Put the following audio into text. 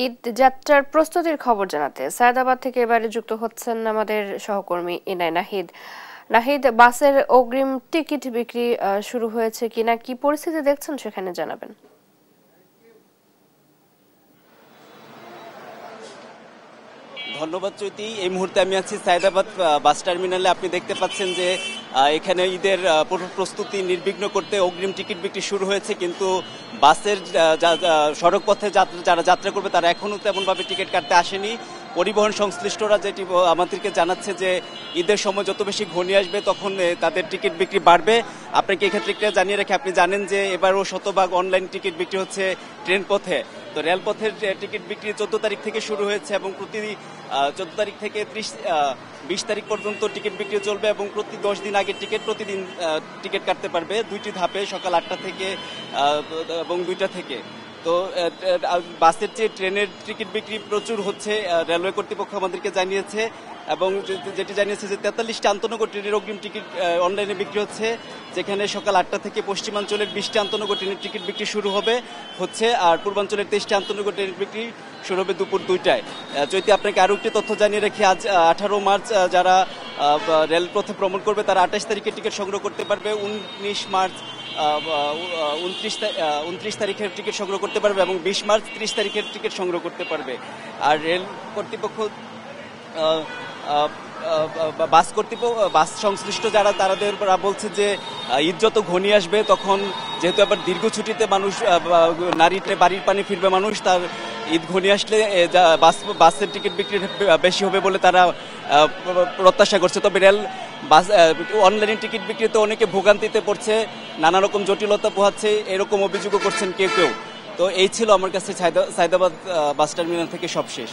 ঈদ যাত্রার প্রস্তুতির খবর জানাতে সায়দাবাদ থেকে এবারে যুক্ত হচ্ছেন আমাদের সহকর্মী ইনাই নাহিদ। নাহিদ, বাসের অগ্রিম টিকিট বিক্রি শুরু হয়েছে কিনা, কি পরিস্থিতি দেখছেন সেখানে জানাবেন। ধন্যবাদ চৈতি। এই মুহূর্তে আমি আছি সায়দাবাদ বাস টার্মিনালে। আপনি দেখতে পাচ্ছেন যে এখানে ঈদের প্রস্তুতি নির্বিঘ্ন করতে অগ্রিম টিকিট বিক্রি শুরু হয়েছে, কিন্তু বাসের সড়ক পথে যারা যাত্রা করবে তারা এখনো তেমনভাবে টিকিট কাটতে আসেনি। পরিবহন সংশ্লিষ্টরা যেটি আমাদেরকে জানাচ্ছে যে ঈদের সময় যত বেশি ঘনিয়ে আসবে তখন তাদের টিকিট বিক্রি বাড়বে। আপনাকে এক্ষেত্রে একটা জানিয়ে রাখি, আপনি জানেন যে এবারও শতভাগ অনলাইন টিকিট বিক্রি হচ্ছে ট্রেন পথে। তো রেলপথের টিকিট বিক্রি 14 তারিখ থেকে শুরু হয়েছে এবং প্রতি 14 তারিখ থেকে 20 তারিখ পর্যন্ত টিকিট বিক্রি চলবে এবং প্রতি 10 দিন আগে প্রতিদিন টিকিট কাটতে পারবে, দুইটি ধাপে, সকাল 8টা থেকে এবং 2টা থেকে। তো বাসের চেয়ে ট্রেনের টিকিট বিক্রি প্রচুর হচ্ছে, রেলওয়ে কর্তৃপক্ষ আমাদেরকে জানিয়েছে। এবং যেটি জানিয়েছে যে 43টি আন্তনগর ট্রেনের অগ্রিম টিকিট অনলাইনে বিক্রি হচ্ছে, যেখানে সকাল 8টা থেকে পশ্চিমাঞ্চলের 20টি আন্তনগর ট্রেনের টিকিট বিক্রি শুরু হচ্ছে, আর পূর্বাঞ্চলের 23টি আন্তনগর ট্রেনের বিক্রি শুরু হবে দুপুর 2টায়। যদি আপনাকে আরও একটি তথ্য জানিয়ে রাখি, আজ 18 মার্চ যারা রেলপথে ভ্রমণ করবে তারা 28 তারিখে টিকিট সংগ্রহ করতে পারবে, 19 মার্চ 29 তারিখের টিকিট সংগ্রহ করতে পারবে এবং 20 মার্চ 30 তারিখের টিকিট সংগ্রহ করতে পারবে। আর রেল কর্তৃপক্ষ বাস সংশ্লিষ্ট যারা তারা বলছে যে ঈদ যত ঘনিয়ে আসবে তখন, যেহেতু আবার দীর্ঘ ছুটিতে মানুষ বাড়ির পানি ফিরবে মানুষ, তার ঈদ ঘনিয়ে আসলে বাসের টিকিট বিক্রি বেশি হবে বলে তারা প্রত্যাশা করছে। তবে বাস অনলাইন টিকিট বিক্রিতে অনেকে ভোগান্তিতে পড়ছে, নানা রকম জটিলতা পোহাচ্ছে, এরকম অভিযোগও করছেন কেউ কেউ। তো এই ছিল আমার কাছে সায়দাবাদ বাস টার্মিনাল থেকে সবশেষ।